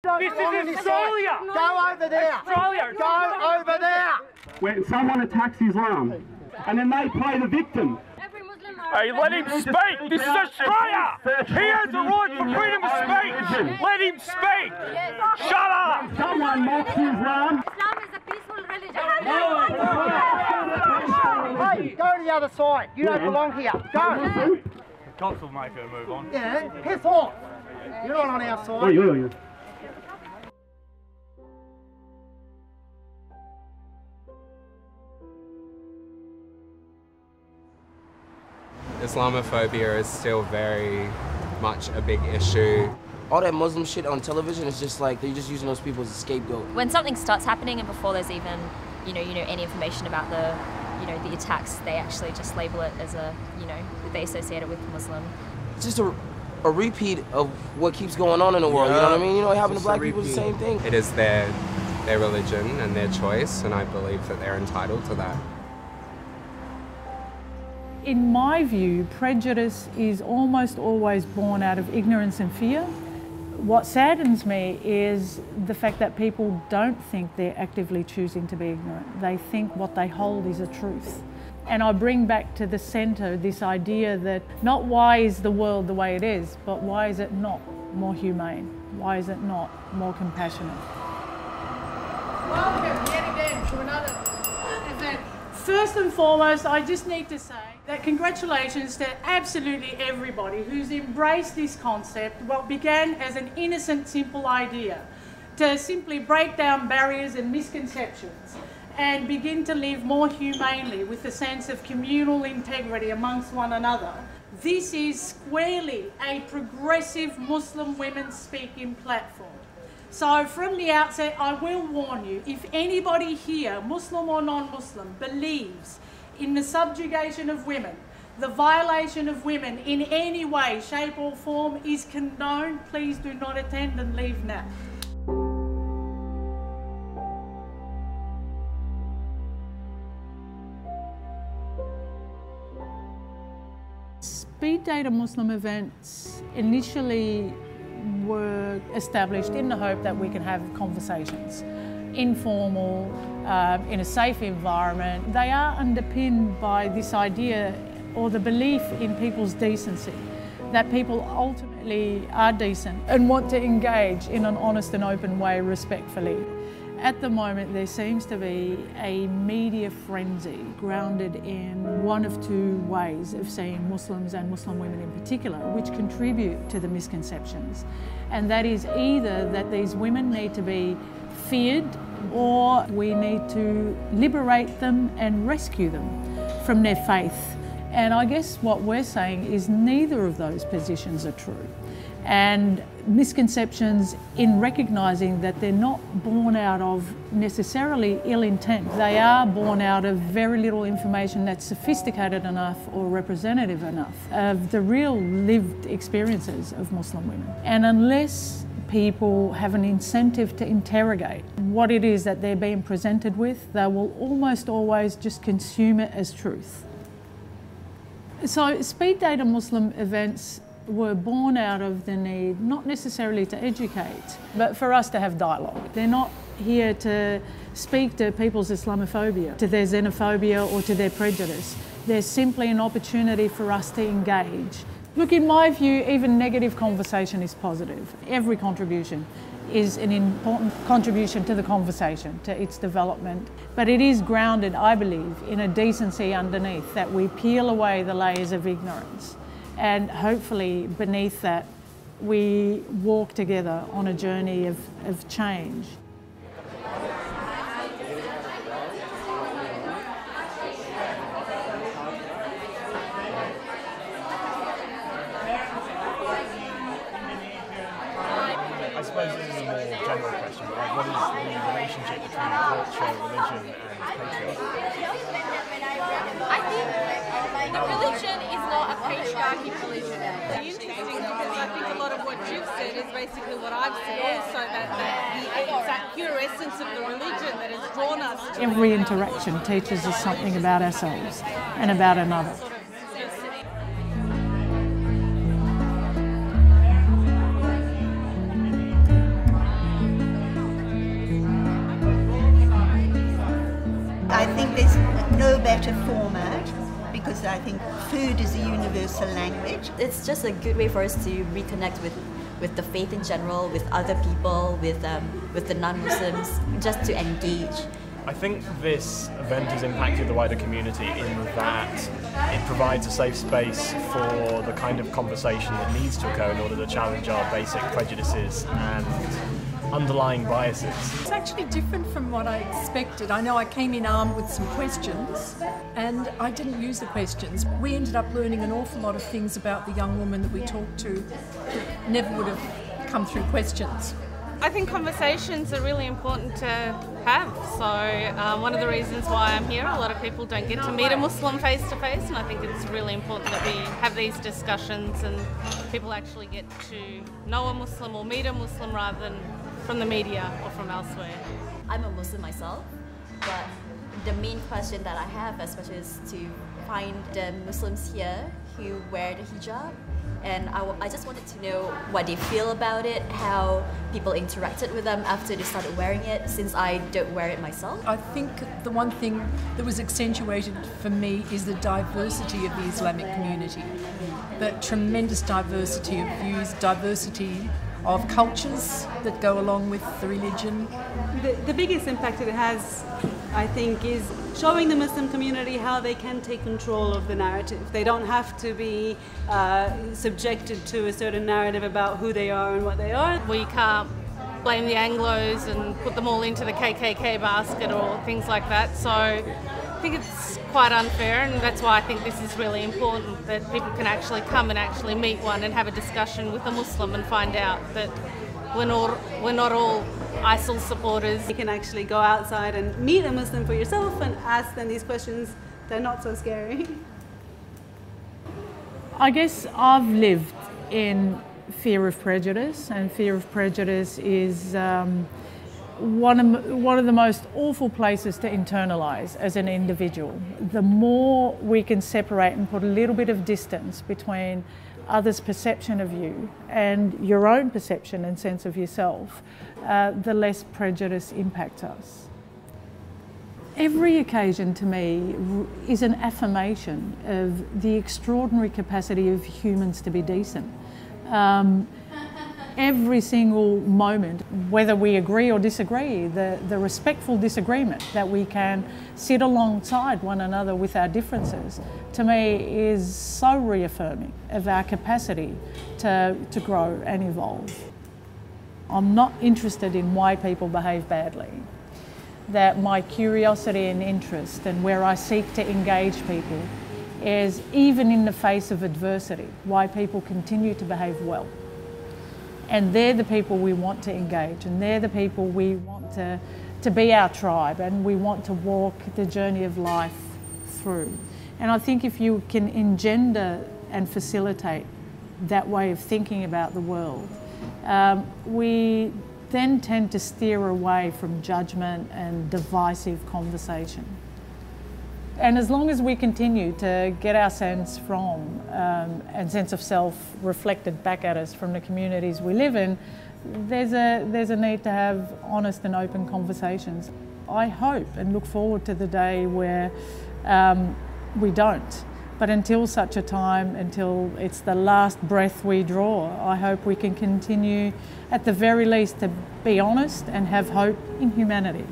This is Australia! Go over there! Australia! Go over there! When someone attacks Islam, and then they play the victim. Hey, let him speak! This is Australia! He has the right for freedom of speech! Let him speak! Shut up! Someone mocks Islam. Islam is a peaceful religion. Hey, go to the other side. You don't belong here. Go. Cops will make her move on. Yeah, piss off. You're not on our side. Yeah. Islamophobia is still very much a big issue. All that Muslim shit on television is just like they're just using those people as a scapegoat. When something starts happening and before there's even, any information about the attacks, they actually just label it as they associate it with Muslim. It's just a repeat of what keeps going on in the world. You know what I mean? It happened to black people, the same thing. It is their religion and their choice, and I believe that they're entitled to that. In my view, prejudice is almost always born out of ignorance and fear. What saddens me is the fact that people don't think they're actively choosing to be ignorant. They think what they hold is a truth. And I bring back to the centre this idea that not why is the world the way it is, but why is it not more humane? Why is it not more compassionate? Welcome yet again to another event. First and foremost, I just need to say that congratulations to absolutely everybody who's embraced this concept, what began as an innocent, simple idea, to simply break down barriers and misconceptions and begin to live more humanely with a sense of communal integrity amongst one another. This is squarely a progressive Muslim women speaking platform. So from the outset, I will warn you, if anybody here, Muslim or non-Muslim, believes in the subjugation of women, the violation of women in any way, shape or form is condoned, please do not attend and leave now. Speed Data Muslim events initially were established in the hope that we can have conversations, informal, in a safe environment. They are underpinned by this idea or the belief in people's decency, that people ultimately are decent and want to engage in an honest and open way respectfully. At the moment, there seems to be a media frenzy grounded in one of two ways of seeing Muslims and Muslim women in particular, which contribute to the misconceptions. And that is either that these women need to be feared or we need to liberate them and rescue them from their faith. And I guess what we're saying is neither of those positions are true. And misconceptions in recognising that they're not born out of necessarily ill intent. They are born out of very little information that's sophisticated enough or representative enough of the real lived experiences of Muslim women. And unless people have an incentive to interrogate what it is that they're being presented with, they will almost always just consume it as truth. So Speed Data Muslim events were born out of the need, not necessarily to educate, but for us to have dialogue. They're not here to speak to people's Islamophobia, to their xenophobia or to their prejudice. They're simply an opportunity for us to engage. Look, in my view, even negative conversation is positive. Every contribution is an important contribution to the conversation, to its development. But it is grounded, I believe, in a decency underneath, that we peel away the layers of ignorance. And hopefully beneath that, we walk together on a journey of change. I suppose this is a more general question, but what is the relationship between culture, religion and patriarchy? I think the religion is not a patriarchy religion. It's interesting because I think a lot of what you've said is basically what I've said also, it's that pure essence of the religion that has drawn us to Every interaction teaches us something about ourselves and about another. better format, because I think food is a universal language. It's just a good way for us to reconnect with the faith in general, with other people, with the non-Muslims, just to engage. I think this event has impacted the wider community in that it provides a safe space for the kind of conversation that needs to occur in order to challenge our basic prejudices and underlying biases. It's actually different from what I expected. I know I came in armed with some questions and I didn't use the questions. We ended up learning an awful lot of things about the young woman that we talked to that never would have come through questions. I think conversations are really important to have. So one of the reasons why I'm here, a lot of people don't get to meet a Muslim face to face, and I think it's really important that we have these discussions and people actually get to know a Muslim or meet a Muslim rather than from the media or from elsewhere. I'm a Muslim myself, but the main question that I have especially is to find the Muslims here who wear the hijab, and I just wanted to know what they feel about it, how people interacted with them after they started wearing it, since I don't wear it myself. I think the one thing that was accentuated for me is the diversity of the Islamic community. The tremendous diversity of views, diversity of cultures that go along with the religion. The biggest impact it has, I think, is showing the Muslim community how they can take control of the narrative. They don't have to be subjected to a certain narrative about who they are and what they are. We can't blame the Anglos and put them all into the KKK basket or things like that. So I think it's quite unfair, and that's why I think this is really important, that people can actually come and actually meet one and have a discussion with a Muslim and find out that we're not all ISIL supporters. You can actually go outside and meet a Muslim for yourself and ask them these questions. They're not so scary. I guess I've lived in fear of prejudice, and fear of prejudice is one of the most awful places to internalise as an individual. The more we can separate and put a little bit of distance between others' perception of you and your own perception and sense of yourself, the less prejudice impacts us. Every occasion to me is an affirmation of the extraordinary capacity of humans to be decent. Every single moment, whether we agree or disagree, the respectful disagreement that we can sit alongside one another with our differences, to me is so reaffirming of our capacity to grow and evolve. I'm not interested in why people behave badly. That my curiosity and interest and where I seek to engage people is, even in the face of adversity, why people continue to behave well. And they're the people we want to engage, and they're the people we want to be our tribe, and we want to walk the journey of life through. And I think if you can engender and facilitate that way of thinking about the world, we then tend to steer away from judgment and divisive conversation. And as long as we continue to get our sense from and sense of self reflected back at us from the communities we live in, there's a need to have honest and open conversations. I hope and look forward to the day where we don't. But until such a time, until it's the last breath we draw, I hope we can continue, at the very least, to be honest and have hope in humanity.